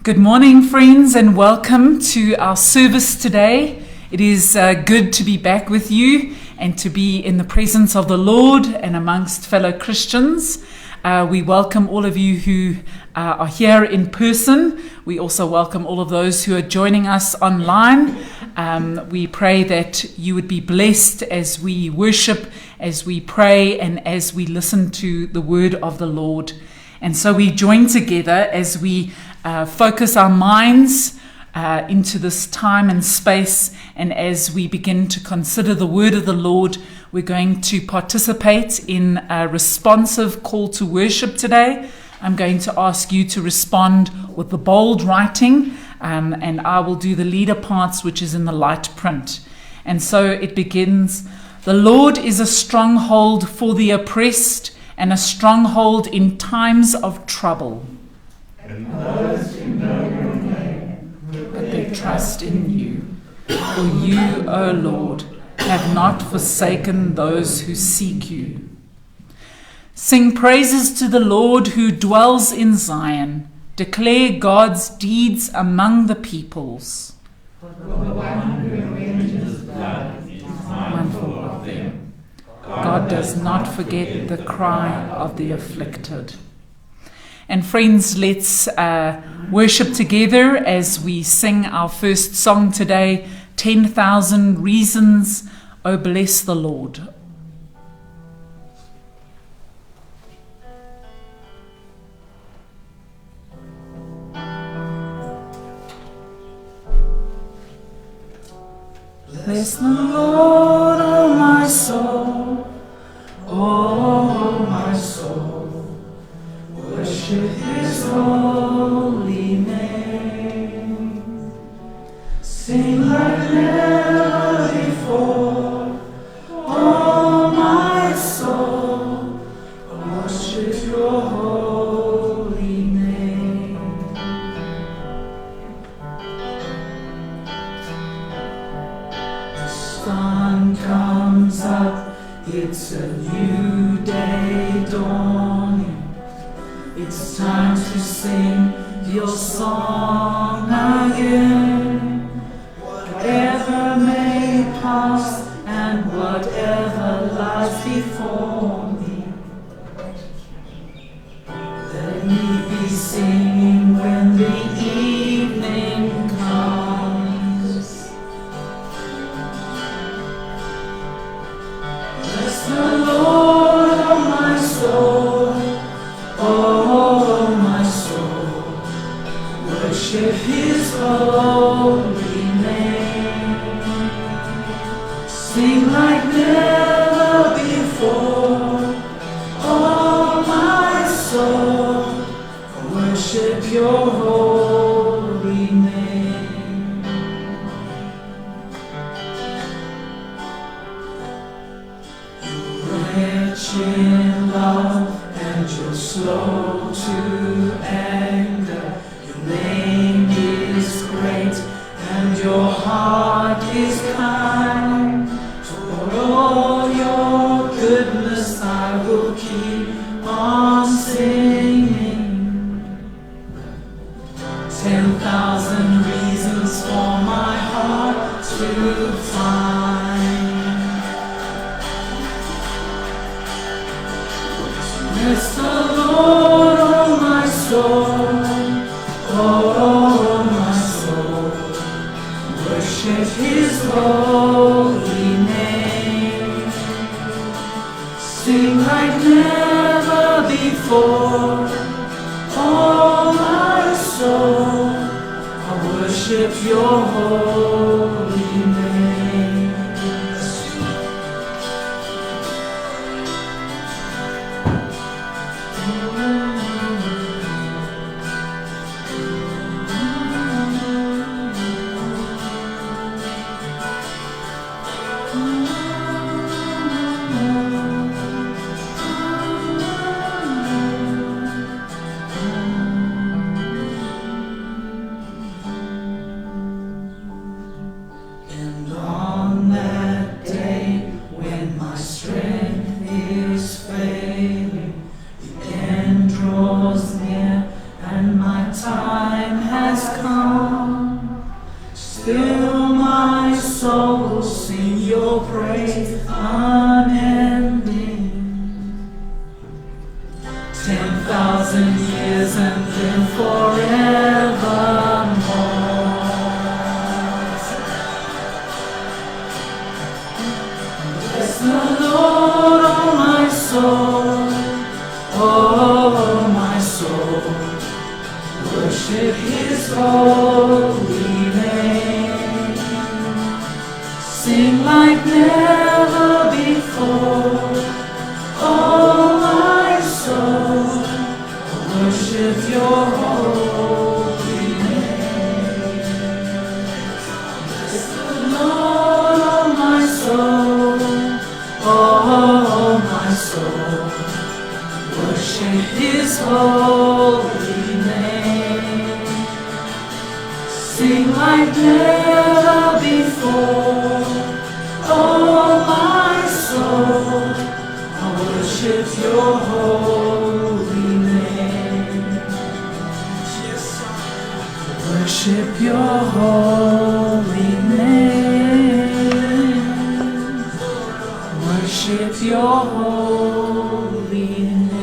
Good morning, friends, and welcome to our service today. It is good to be back with you and to be in the presence of the Lord and amongst fellow Christians. We welcome all of you who are here in person. We also welcome all of those who are joining us online. We pray that you would be blessed as we worship, as we pray, and as we listen to the word of the Lord. And so we join together as we focus our minds into this time and space, and as we begin to consider the word of the Lord, we're going to participate in a responsive call to worship today. I'm going to ask you to respond with the bold writing, and I will do the leader parts, which is in the light print. And so it begins, "The Lord is a stronghold for the oppressed, and a stronghold in times of trouble. And those who know your name, But they trust in you. For you, O Lord, have not forsaken those who seek you. Sing praises to the Lord who dwells in Zion. Declare God's deeds among the peoples. For the one who avenges blood is mindful of them. God does not forget the cry of the afflicted." And friends, let's worship together as we sing our first song today, 10,000 Reasons, Oh Bless the Lord. Bless the Lord, oh my soul, oh my soul, worship His holy name. Sing like never before, oh my soul, worship Your holy name. The sun comes up, it's a new day dawning. It's time to sing Your song again. Whatever may pass and whatever lies before me, let me be singing when the evening comes. Bless the Lord, oh my soul, oh my soul, worship His holy name. Sing like never before, oh my soul, worship Your holy name. You're rich in love and You're slow to anger. Your name is great and Your heart is kind. For all Your goodness I will keep on singing. 10,000 reasons for my heart to find. Bless the Lord, oh my soul, oh my soul, worship His holy name. Sing like never before, oh my soul, I worship Your holy name. time has worship your holy name. Bless the Lord, oh my soul, oh my soul, worship his holy name. Sing like never before, oh my soul, I worship your holy name. Worship your holy name. Worship your holy name.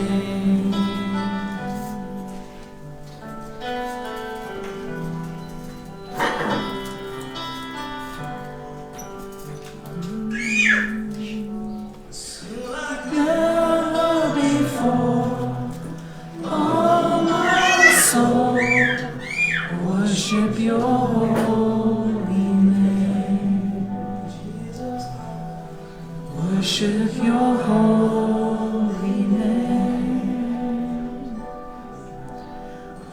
Never before, oh my soul, worship your holy name. Worship your holy name.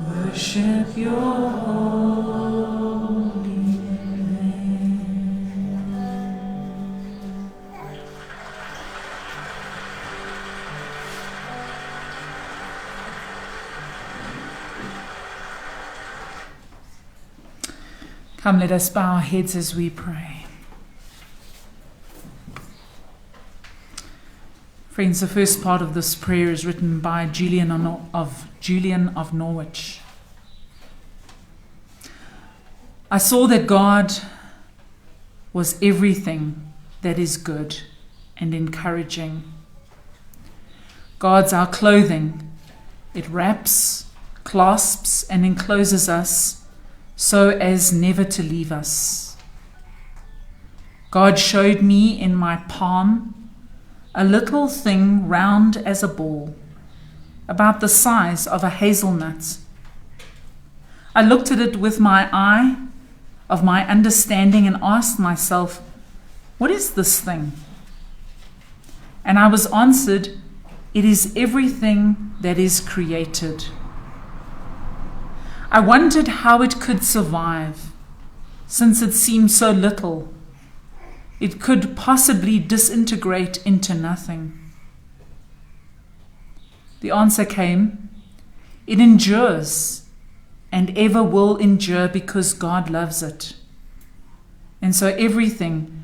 Worship your holy name. Come, let us bow our heads as we pray. Friends, the first part of this prayer is written by Julian of Norwich. I saw that God was everything that is good and encouraging. God's our clothing. It wraps, clasps, and encloses us so as never to leave us. God showed me in my palm a little thing round as a ball, about the size of a hazelnut. I looked at it with my eye of my understanding and asked myself, what is this thing? And I was answered, it is everything that is created. I wondered how it could survive, since it seemed so little. It could possibly disintegrate into nothing. The answer came, it endures and ever will endure because God loves it. And so everything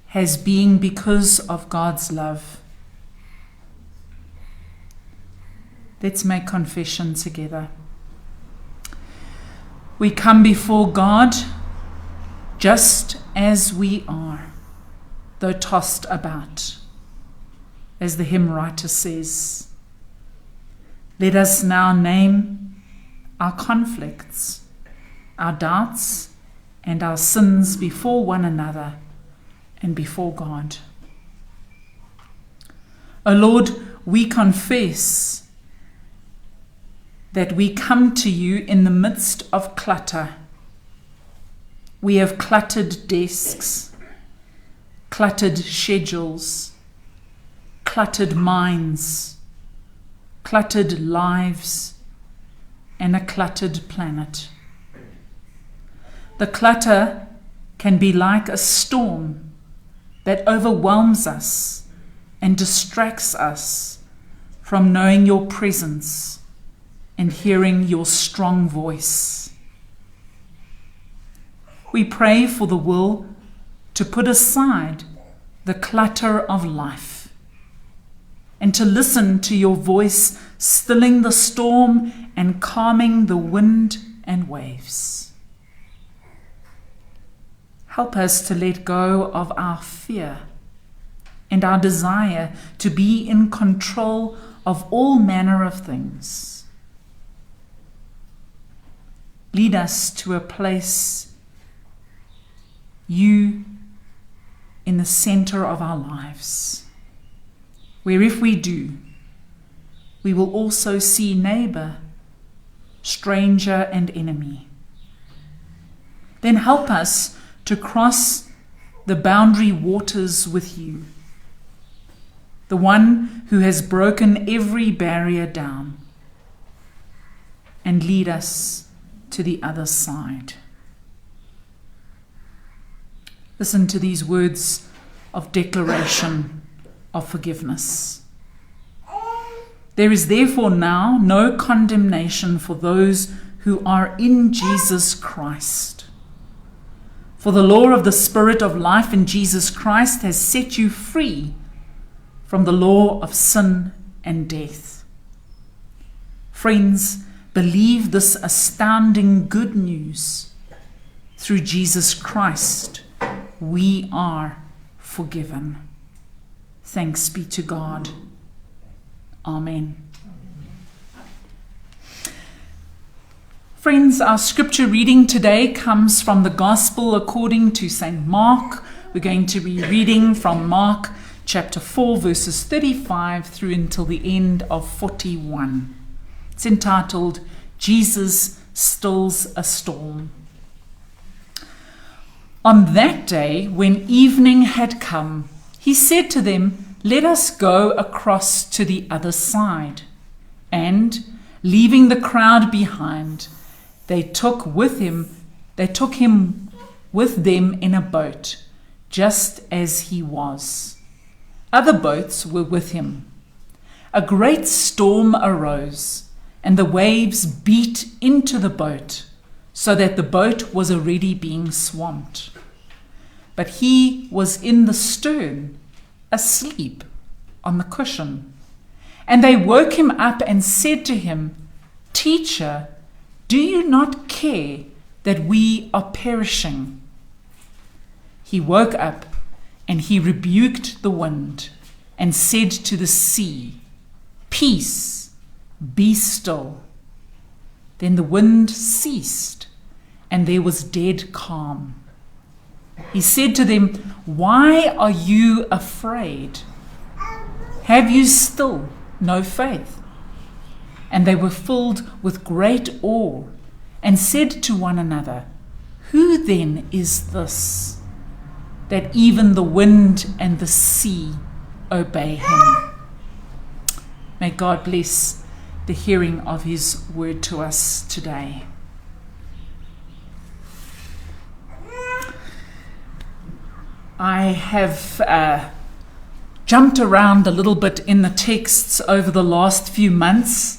has being because of God's love. Let's make confession together. We come before God just as we are, though tossed about, as the hymn writer says. Let us now name our conflicts, our doubts, and our sins before one another and before God. O Lord, we confess that we come to you in the midst of clutter. We have cluttered desks, cluttered schedules, cluttered minds, cluttered lives, and a cluttered planet. The clutter can be like a storm that overwhelms us and distracts us from knowing your presence and hearing your strong voice. We pray for the will to put aside the clutter of life and to listen to your voice, stilling the storm and calming the wind and waves. Help us to let go of our fear and our desire to be in control of all manner of things. Lead us to a place, you in the center of our lives, where if we do, we will also see neighbor, stranger, and enemy. Then help us to cross the boundary waters with you, the one who has broken every barrier down. and lead us to the other side. Listen to these words of declaration of forgiveness. There is therefore now no condemnation for those who are in Jesus Christ. For the law of the Spirit of life in Jesus Christ has set you free from the law of sin and death. Friends, believe this astounding good news. Through Jesus Christ, we are forgiven. Thanks be to God. Amen. Friends, our scripture reading today comes from the Gospel according to St. Mark. We're going to be reading from Mark chapter 4, verses 35 through until the end of 41. It's entitled, Jesus Stills a Storm. On that day, when evening had come, he said to them, "Let us go across to the other side." And, leaving the crowd behind, they took him with them in a boat, just as he was. Other boats were with him. A great storm arose, and the waves beat into the boat, so that the boat was already being swamped. But he was in the stern, asleep on the cushion. And they woke him up and said to him, "Teacher, do you not care that we are perishing?" He woke up and he rebuked the wind and said to the sea, "Peace, be still." Then the wind ceased and there was dead calm. He said to them, "Why are you afraid? Have you still no faith?" And they were filled with great awe and said to one another, "Who then is this, that even the wind and the sea obey him?" May God bless the hearing of his word to us today. I have jumped around a little bit in the texts over the last few months,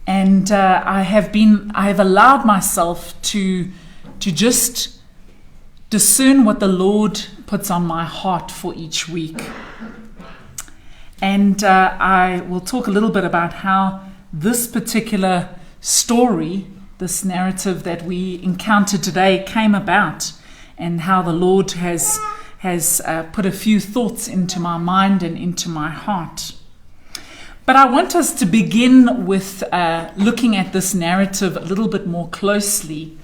and I have allowed myself to just discern what the Lord puts on my heart for each week. And I will talk a little bit about how this particular story, this narrative that we encountered today, came about, and how the Lord has put a few thoughts into my mind and into my heart. But I want us to begin with looking at this narrative a little bit more closely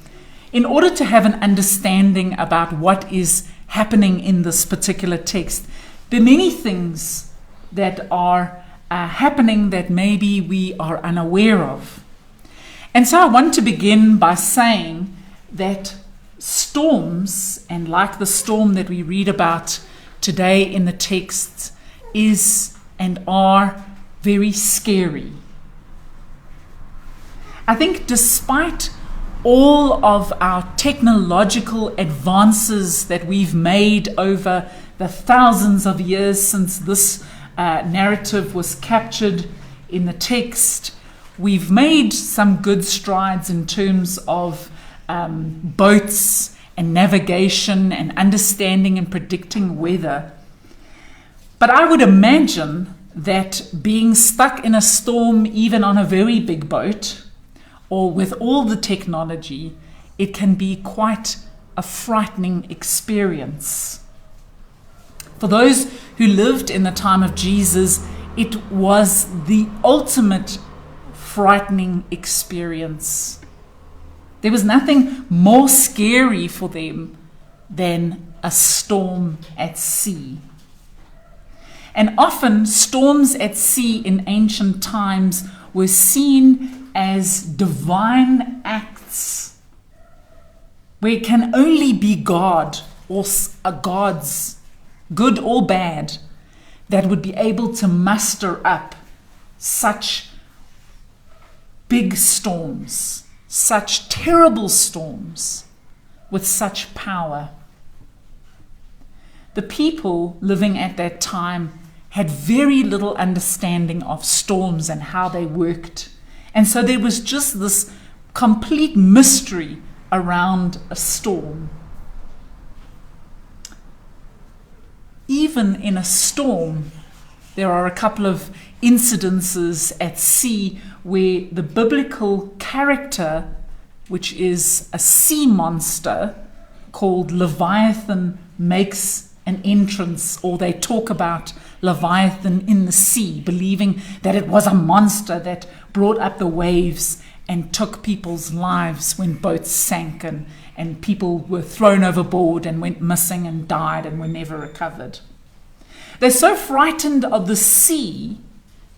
in order to have an understanding about what is happening in this particular text. There are many things that are happening that maybe we are unaware of. And so I want to begin by saying that storms, and like the storm that we read about today in the texts, is and are very scary. I think despite all of our technological advances that we've made over the thousands of years since this narrative was captured in the text, we've made some good strides in terms of boats and navigation and understanding and predicting weather. But I would imagine that being stuck in a storm, even on a very big boat, or with all the technology, it can be quite a frightening experience. For those who lived in the time of Jesus, it was the ultimate frightening experience. There was nothing more scary for them than a storm at sea. And often storms at sea in ancient times were seen as divine acts, where it can only be God or gods, good or bad, that would be able to muster up such big storms, such terrible storms with such power. The people living at that time had very little understanding of storms and how they worked. And so there was just this complete mystery around a storm. Even in a storm, there are a couple of incidences at sea where the biblical character, which is a sea monster called Leviathan, makes an entrance, or they talk about Leviathan in the sea, believing that it was a monster that brought up the waves and took people's lives when boats sank and people were thrown overboard and went missing and died and were never recovered. They're so frightened of the sea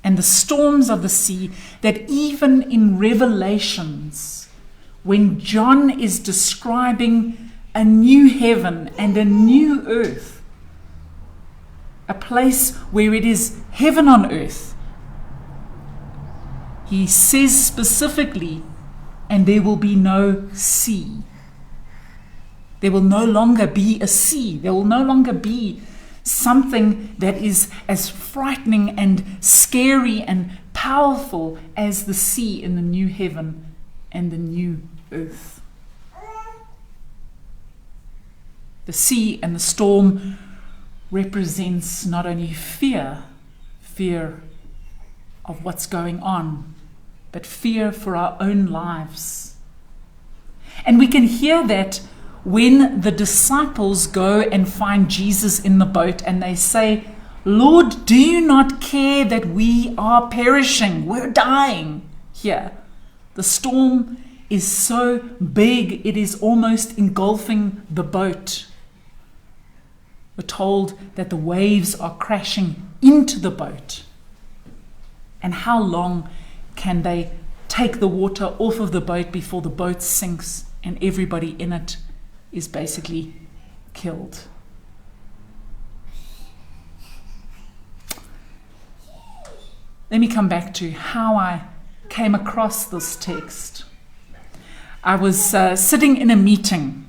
and the storms of the sea that even in Revelations, when John is describing a new heaven and a new earth, a place where it is heaven on earth, he says specifically, and there will be no sea. There will no longer be a sea. There will no longer be something that is as frightening and scary and powerful as the sea in the new heaven and the new earth. The sea and the storm represents not only fear of what's going on, but fear for our own lives. And we can hear that when the disciples go and find Jesus in the boat and they say, "Lord, do you not care that we are perishing? We're dying here." The storm is so big, it is almost engulfing the boat. We're told that the waves are crashing into the boat. And how long can they take the water off of the boat before the boat sinks and everybody in it is basically killed? Let me come back to how I came across this text. I was sitting in a meeting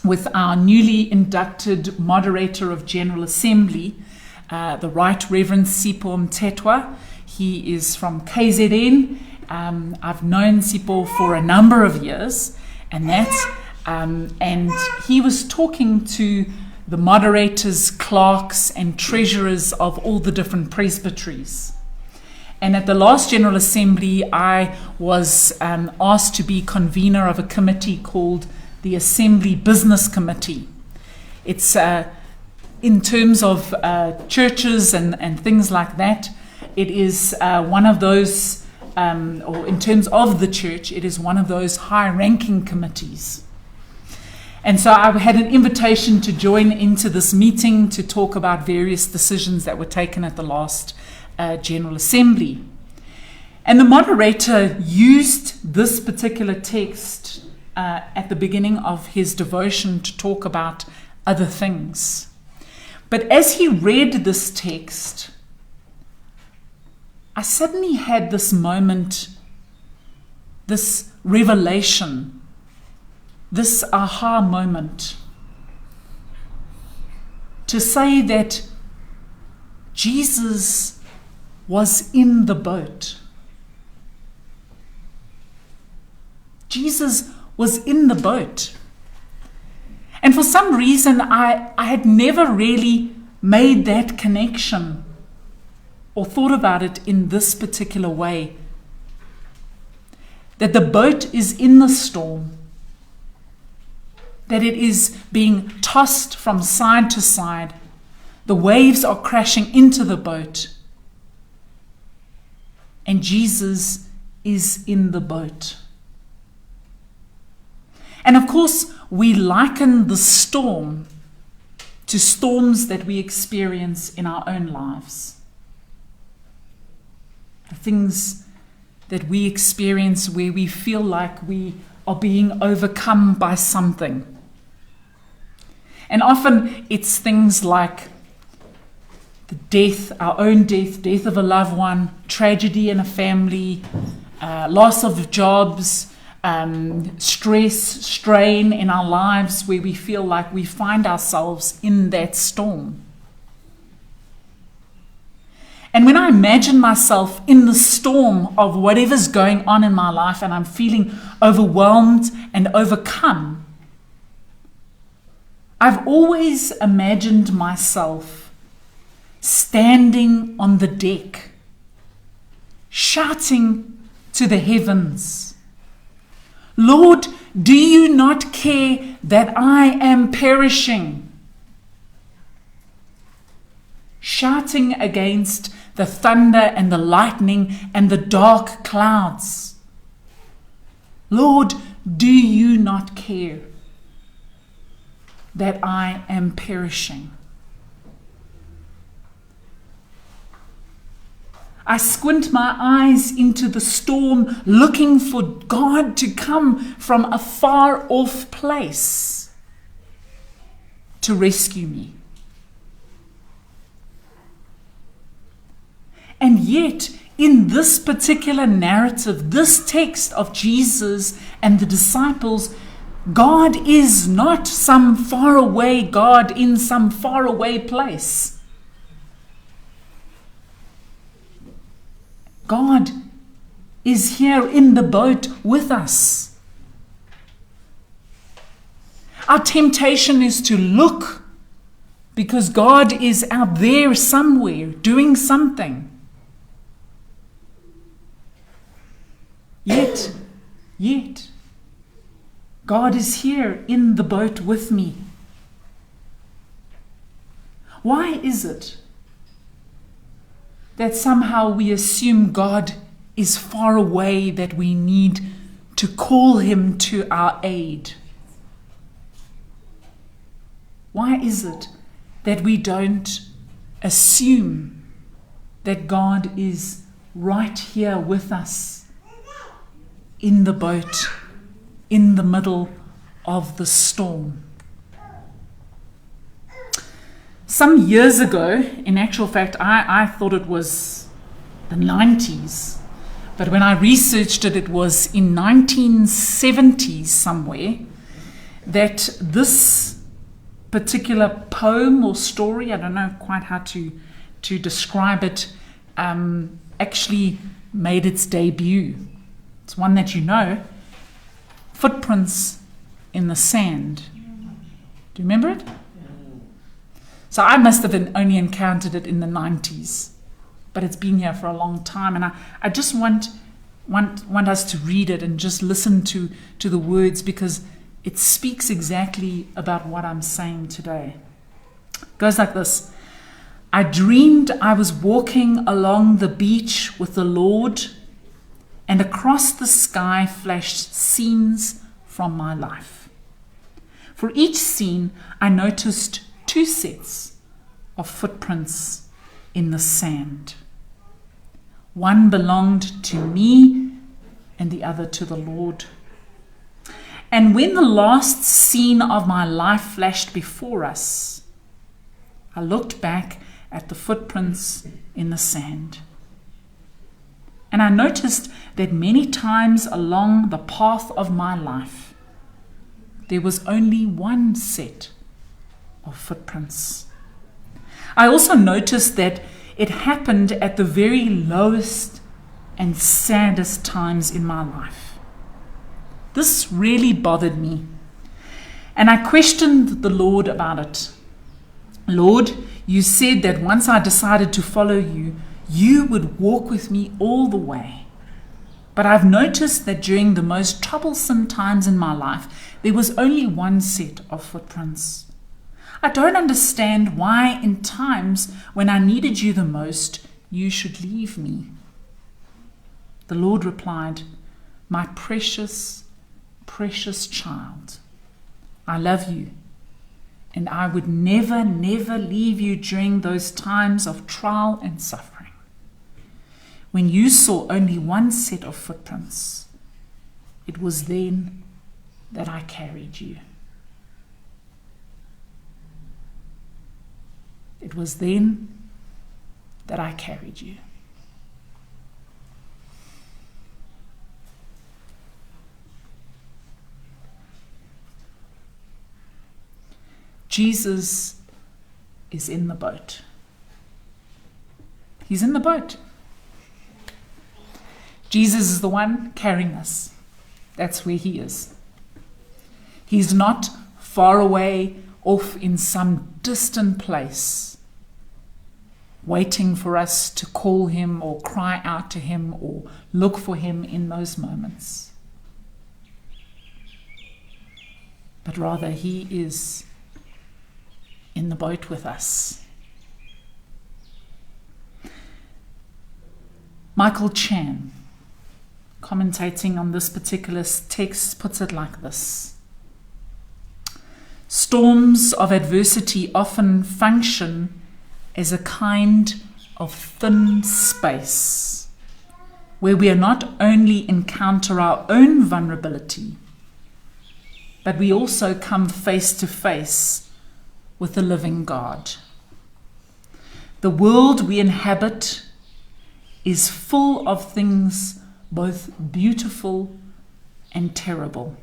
with our newly inducted moderator of General Assembly, the Right Reverend Sipho Mthethwa. He is from KZN. I've known Sipho for a number of years, and he was talking to the moderators, clerks, and treasurers of all the different presbyteries. And at the last General Assembly, I was asked to be convener of a committee called the Assembly Business Committee. It's in terms of churches and things like that, it is one of those, or in terms of the church, it is one of those high-ranking committees. And so I had an invitation to join into this meeting to talk about various decisions that were taken at the last General Assembly. And the moderator used this particular text at the beginning of his devotion to talk about other things. But as he read this text, I suddenly had this moment, this revelation, this aha moment, to say that Jesus was in the boat. Jesus was in the boat. And for some reason, I had never really made that connection or thought about it in this particular way. That the boat is in the storm, that it is being tossed from side to side. The waves are crashing into the boat, and Jesus is in the boat. And of course, we liken the storm to storms that we experience in our own lives. The things that we experience where we feel like we are being overcome by something. And often it's things like the death, our own death, death of a loved one, tragedy in a family, loss of jobs, stress, strain in our lives where we feel like we find ourselves in that storm. And when I imagine myself in the storm of whatever's going on in my life and I'm feeling overwhelmed and overcome, I've always imagined myself standing on the deck, shouting to the heavens, "Lord, do you not care that I am perishing?" Shouting against the thunder and the lightning and the dark clouds, "Lord, do you not care that I am perishing?" I squint my eyes into the storm, looking for God to come from a far off place to rescue me. And yet, in this particular narrative, this text of Jesus and the disciples, God is not some faraway God in some faraway place. God is here in the boat with us. Our temptation is to look because God is out there somewhere doing something. Yet, God is here in the boat with me. Why is it that somehow we assume God is far away, that we need to call him to our aid? Why is it that we don't assume that God is right here with us in the boat, in the middle of the storm? Some years ago, in actual fact, I thought it was the 90s, but when I researched it, it was in 1970s somewhere, that this particular poem or story, I don't know quite how to describe it, actually made its debut. It's one that you know, Footprints in the Sand. Do you remember it? So I must have only encountered it in the 90s, but it's been here for a long time. And I just want us to read it and just listen to the words, because it speaks exactly about what I'm saying today. It goes like this. I dreamed I was walking along the beach with the Lord, and across the sky flashed scenes from my life. For each scene, I noticed 2 sets of footprints in the sand. One belonged to me and the other to the Lord. And when the last scene of my life flashed before us, I looked back at the footprints in the sand. And I noticed that many times along the path of my life, there was only one set of footprints. I also noticed that it happened at the very lowest and saddest times in my life. This really bothered me, and I questioned the Lord about it. Lord, you said that once I decided to follow you, you would walk with me all the way. But I've noticed that during the most troublesome times in my life, there was only one set of footprints. I don't understand why in times when I needed you the most, you should leave me. The Lord replied, my precious, precious child, I love you, and I would never, never leave you during those times of trial and suffering. When you saw only one set of footprints, it was then that I carried you. It was then that I carried you. Jesus is in the boat. He's in the boat. Jesus is the one carrying us. That's where he is. He's not far away, off in some distant place, waiting for us to call him or cry out to him or look for him in those moments. But rather, he is in the boat with us. Michael Chan, commentating on this particular text, puts it like this: storms of adversity often function as a kind of thin space where we not only encounter our own vulnerability, but we also come face to face with the living God. The world we inhabit is full of things both beautiful and terrible.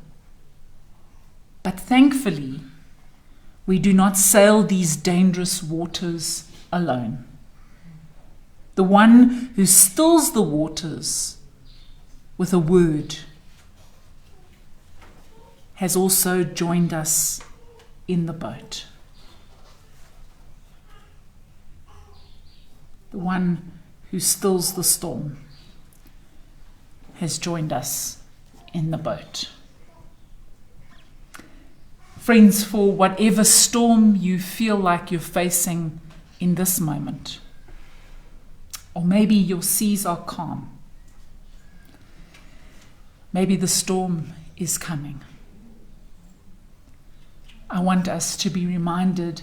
But thankfully, we do not sail these dangerous waters alone. The one who stills the waters with a word has also joined us in the boat. The one who stills the storm has joined us in the boat. Friends, for whatever storm you feel like you're facing in this moment, or maybe your seas are calm, maybe the storm is coming, I want us to be reminded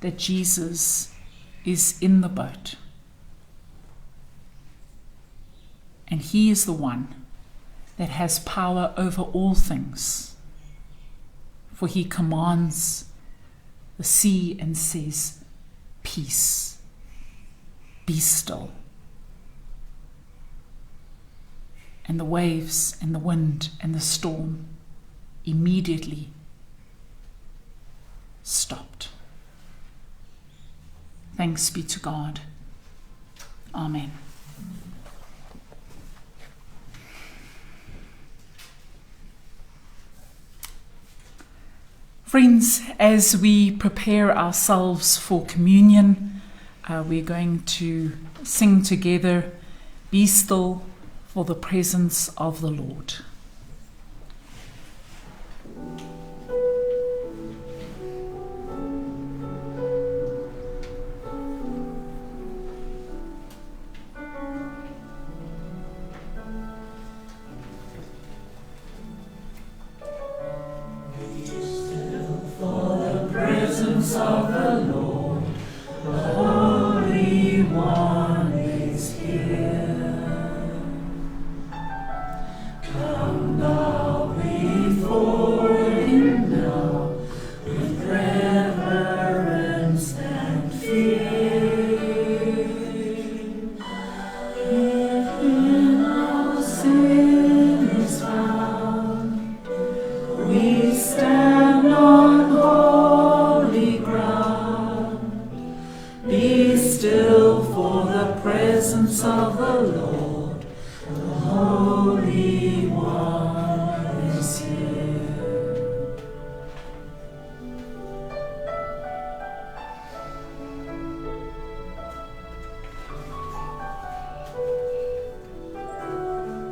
that Jesus is in the boat. And he is the one that has power over all things. For he commands the sea and says, "Peace, be still." And the waves and the wind and the storm immediately stopped. Thanks be to God. Amen. Friends, as we prepare ourselves for communion, we're going to sing together, "Be Still for the Presence of the Lord." Of the Lord, the Holy One is here. Come thou before him now, with reverence and fear. If in our sin is found, we stand on holy ground. Be still for the presence of the Lord, the Holy One is here.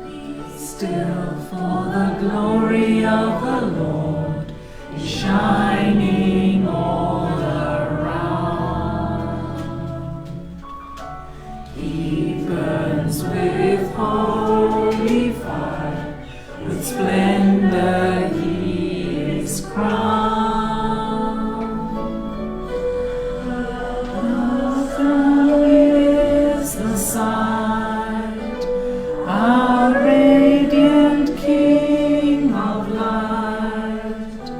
Be still for the glory of the Lord is shining all around. He burns with holy fire, with splendor he is crowned. Above is the sight, our radiant King of light.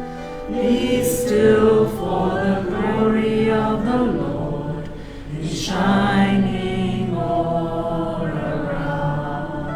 Be still for the glory of the Lord is shining all around.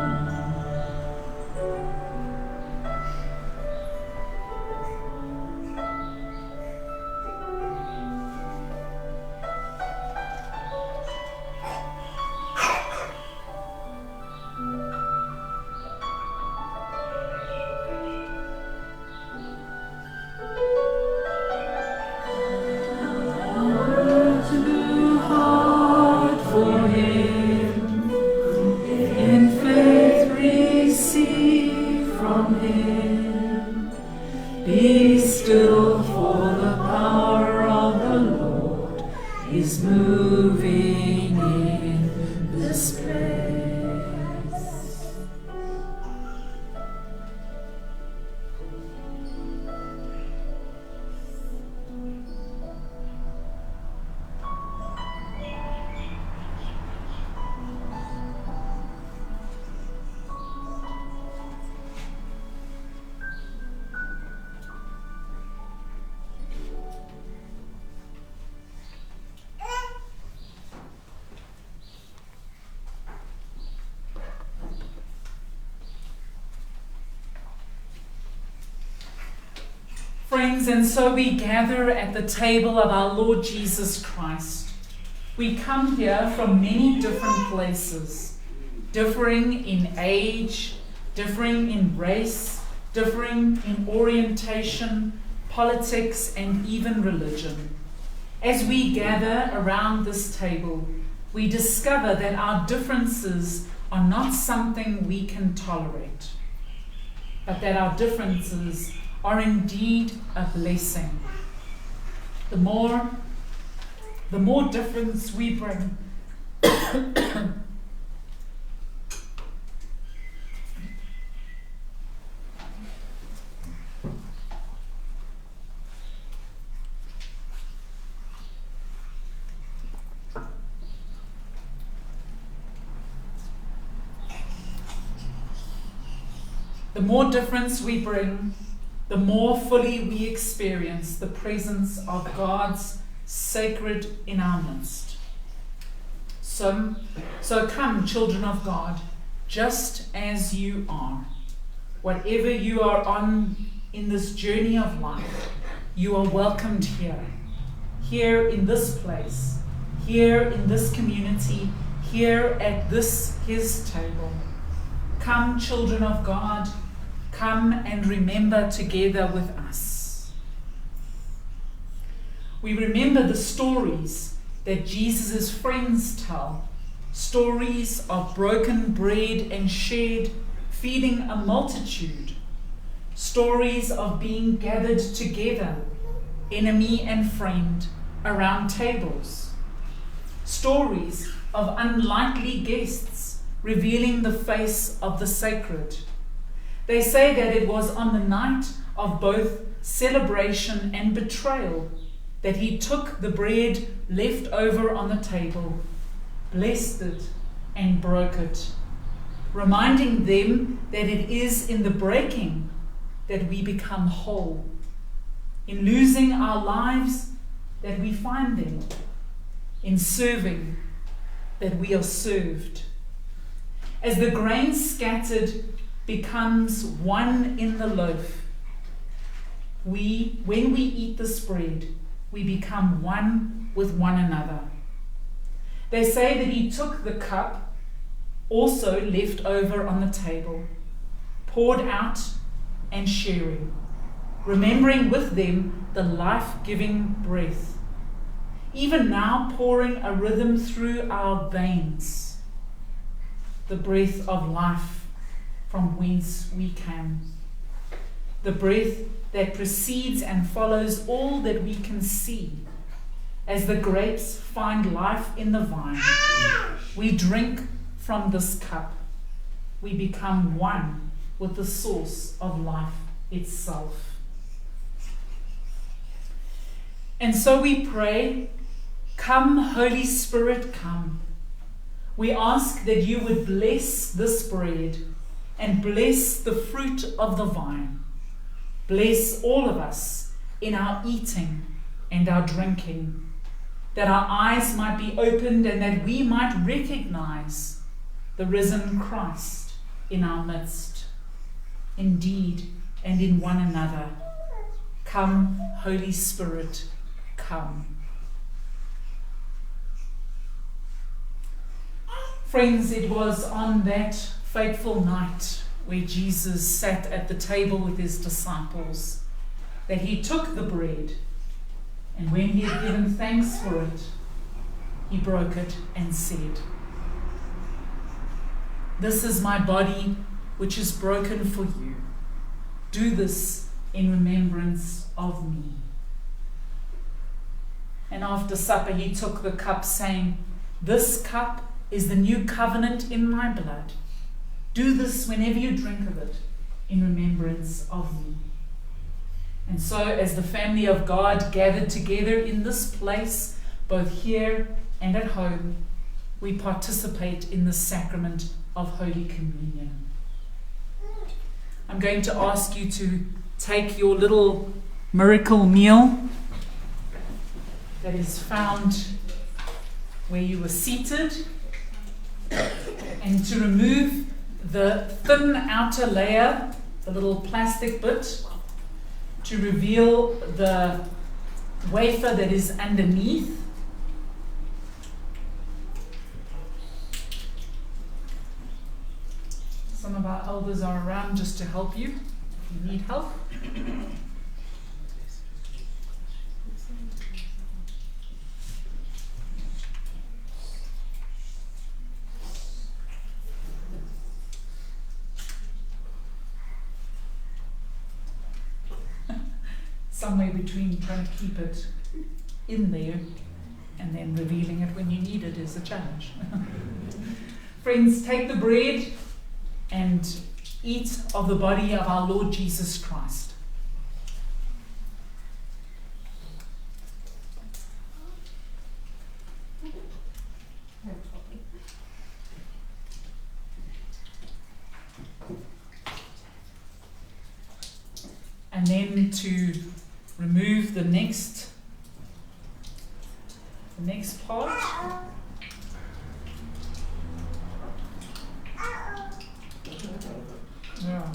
Friends, and so we gather at the table of our Lord Jesus Christ. We come here from many different places, differing in age, differing in race, differing in orientation, politics, and even religion. As we gather around this table, we discover that our differences are not something we can tolerate, but that our differences are indeed a blessing. The more difference we bring, the more fully we experience the presence of God's sacred in our midst. So come, children of God, just as you are. Whatever you are on in this journey of life, you are welcomed here. Here in this place, here in this community, here at his table. Come, children of God, come and remember together with us. We remember the stories that Jesus' friends tell, stories of broken bread and shared, feeding a multitude, stories of being gathered together, enemy and friend, around tables, stories of unlikely guests revealing the face of the sacred. They say that it was on the night of both celebration and betrayal that he took the bread left over on the table, blessed it, and broke it, reminding them that it is in the breaking that we become whole, in losing our lives that we find them, in serving that we are served. As the grain scattered becomes one in the loaf, when we eat this bread, we become one with one another. They say that he took the cup, also left over on the table, poured out and sharing, remembering with them the life-giving breath, even now pouring a rhythm through our veins, the breath of life from whence we came, the breath that precedes and follows all that we can see. As the grapes find life in the vine, we drink from this cup. We become one with the source of life itself. And so we pray, come, Holy Spirit, come. We ask that you would bless this bread and bless the fruit of the vine. Bless all of us in our eating and our drinking, that our eyes might be opened and that we might recognize the risen Christ in our midst, indeed, and in one another. Come, Holy Spirit, come. Friends, it was on that fateful night where Jesus sat at the table with his disciples that he took the bread, and when he had given thanks for it, he broke it and said, "This is my body which is broken for you. Do this in remembrance of me." And after supper he took the cup, saying, "This cup is the new covenant in my blood. Do this whenever you drink of it in remembrance of me." And so, as the family of God gathered together in this place, both here and at home, we participate in the sacrament of Holy Communion. I'm going to ask you to take your little miracle meal that is found where you were seated, and to remove the thin outer layer, the little plastic bit, to reveal the wafer that is underneath. Some of our elders are around just to help you if you need help. Somewhere between trying to keep it in there and then revealing it when you need it is a challenge. Friends, take the bread and eat of the body of our Lord Jesus Christ. And then to remove the next part. Yeah.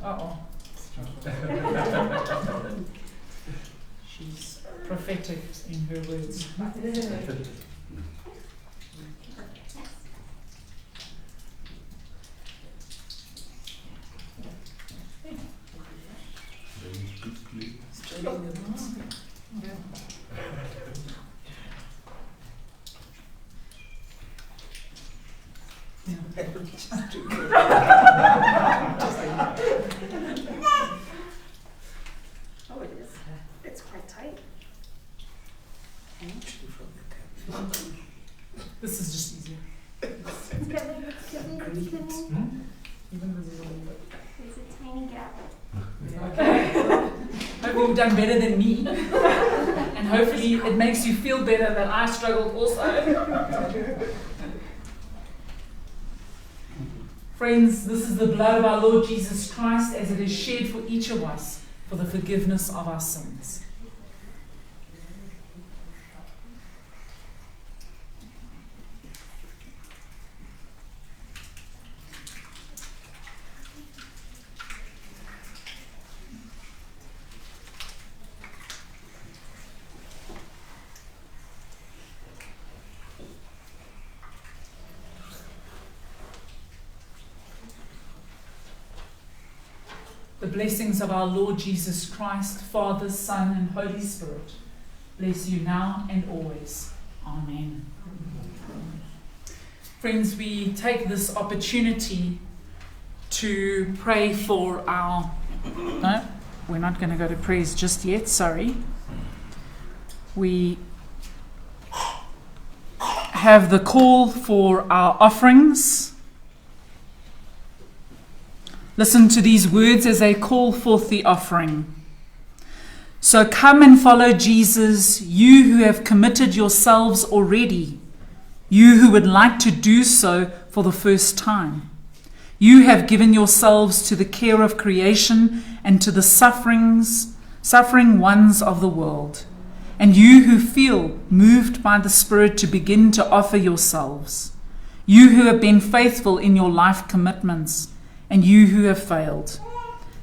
Uh-oh. She's prophetic in her words. Oh, it is. It's quite tight. This is just easier. It's a tiny gap. Okay. Hopefully you've done better than me. And hopefully it makes you feel better that I struggled also. Friends, this is the blood of our Lord Jesus Christ as it is shed for each of us for the forgiveness of our sins. The blessings of our Lord Jesus Christ, Father, Son, and Holy Spirit, bless you now and always. Amen. Friends, we take this opportunity to pray for our... No, we're not going to go to prayers just yet, sorry. We have the call for our offerings. Listen to these words as they call forth the offering. So come and follow Jesus, you who have committed yourselves already, you who would like to do so for the first time. You have given yourselves to the care of creation and to the suffering ones of the world. And you who feel moved by the Spirit to begin to offer yourselves. You who have been faithful in your life commitments, and you who have failed.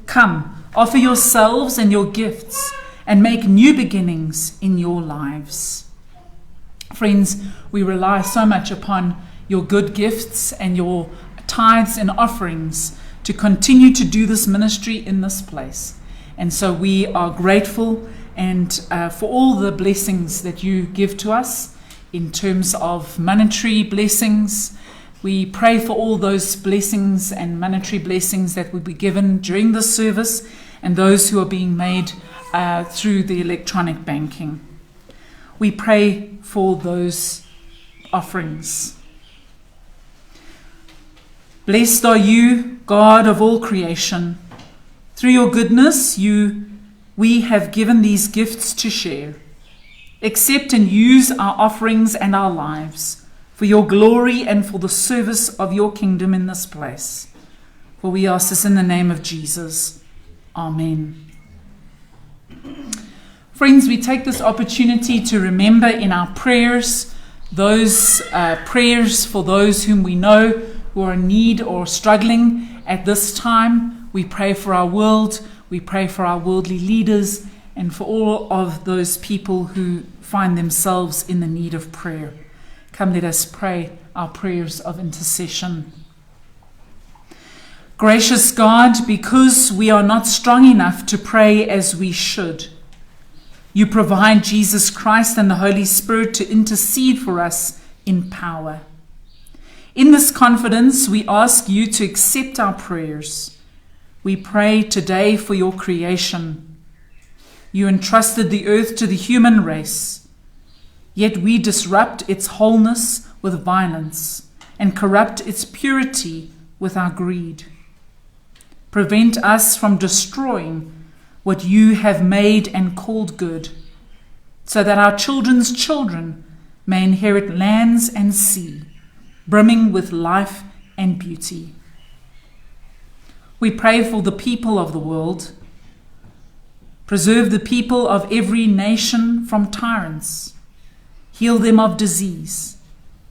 Come, offer yourselves and your gifts and make new beginnings in your lives. Friends, we rely so much upon your good gifts and your tithes and offerings to continue to do this ministry in this place. And so we are grateful and for all the blessings that you give to us in terms of monetary blessings. We pray for all those blessings and monetary blessings that will be given during the service and those who are being made through the electronic banking. We pray for those offerings. Blessed are you, God of all creation. Through your goodness, we have given these gifts to share. Accept and use our offerings and our lives for your glory and for the service of your kingdom in this place. For we ask this in the name of Jesus. Amen. Friends, we take this opportunity to remember in our prayers those prayers for those whom we know who are in need or struggling at this time. We pray for our world. We pray for our worldly leaders and for all of those people who find themselves in the need of prayer. Come, let us pray our prayers of intercession. Gracious God, because we are not strong enough to pray as we should, you provide Jesus Christ and the Holy Spirit to intercede for us in power. In this confidence, we ask you to accept our prayers. We pray today for your creation. You entrusted the earth to the human race, yet we disrupt its wholeness with violence and corrupt its purity with our greed. Prevent us from destroying what you have made and called good, so that our children's children may inherit lands and sea, brimming with life and beauty. We pray for the people of the world. Preserve the people of every nation from tyrants. Heal them of disease,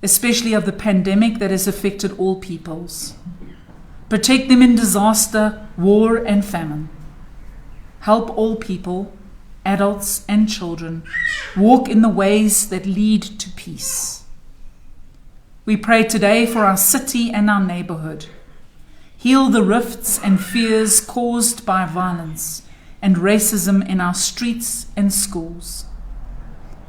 especially of the pandemic that has affected all peoples. Protect them in disaster, war, and famine. Help all people, adults and children, walk in the ways that lead to peace. We pray today for our city and our neighborhood. Heal the rifts and fears caused by violence and racism in our streets and schools.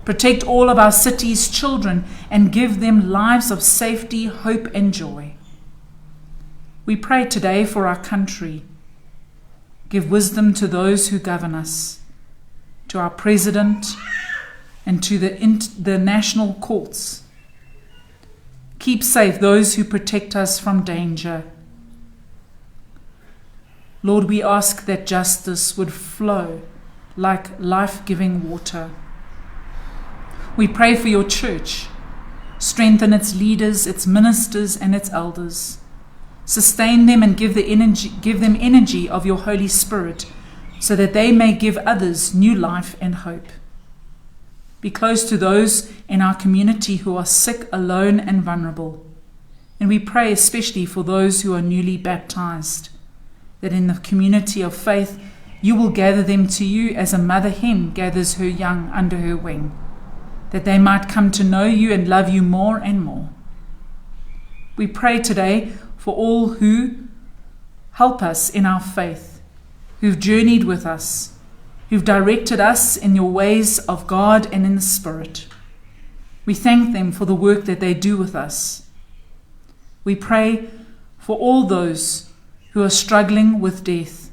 Protect all of our city's children and give them lives of safety, hope, and joy. We pray today for our country. Give wisdom to those who govern us, to our president, and to the national courts. Keep safe those who protect us from danger. Lord, we ask that justice would flow like life-giving water. We pray for your church. Strengthen its leaders, its ministers, and its elders. Sustain them and give them energy of your Holy Spirit, so that they may give others new life and hope. Be close to those in our community who are sick, alone, and vulnerable. And we pray especially for those who are newly baptized, that in the community of faith you will gather them to you as a mother hen gathers her young under her wing, that they might come to know you and love you more and more. We pray today for all who help us in our faith, who've journeyed with us, who've directed us in your ways of God and in the Spirit. We thank them for the work that they do with us. We pray for all those who are struggling with death,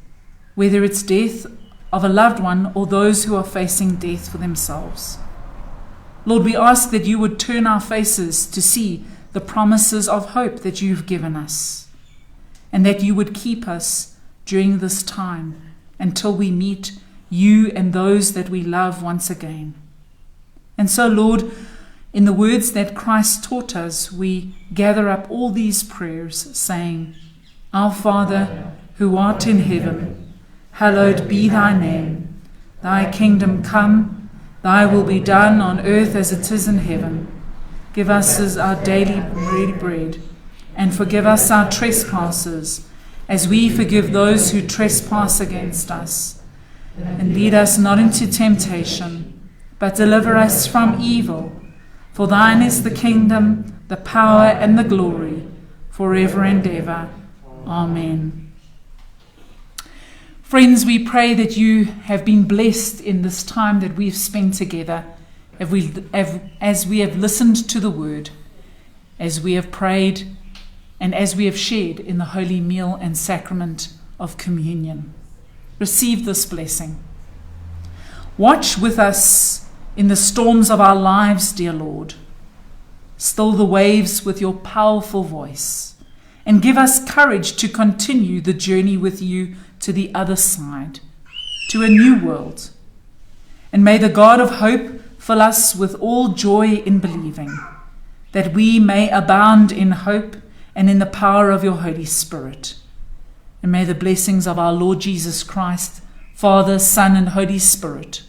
whether it's death of a loved one or those who are facing death for themselves. Lord, we ask that you would turn our faces to see the promises of hope that you've given us, and that you would keep us during this time until we meet you and those that we love once again. And so, Lord, in the words that Christ taught us, we gather up all these prayers, saying, Our Father, who art in heaven, hallowed be thy name. Thy kingdom come, thy will be done on earth as it is in heaven. Give us our daily bread, and forgive us our trespasses, as we forgive those who trespass against us. And lead us not into temptation, but deliver us from evil. For thine is the kingdom, the power, and the glory, forever and ever. Amen. Friends, we pray that you have been blessed in this time that we've spent together, as we have listened to the word, as we have prayed, and as we have shared in the holy meal and sacrament of communion. Receive this blessing. Watch with us in the storms of our lives, dear Lord. Still the waves with your powerful voice, and give us courage to continue the journey with you to the other side, to a new world. And may the God of hope fill us with all joy in believing, that we may abound in hope and in the power of your Holy Spirit. And may the blessings of our Lord Jesus Christ, Father, Son, and Holy Spirit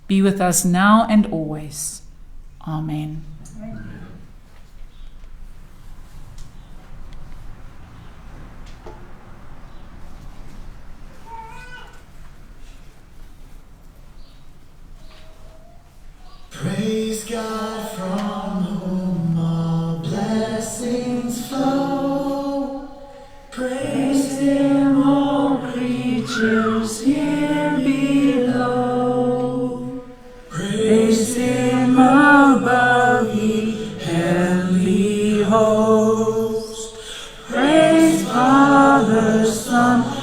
be with us now and always. Amen. Father, Son,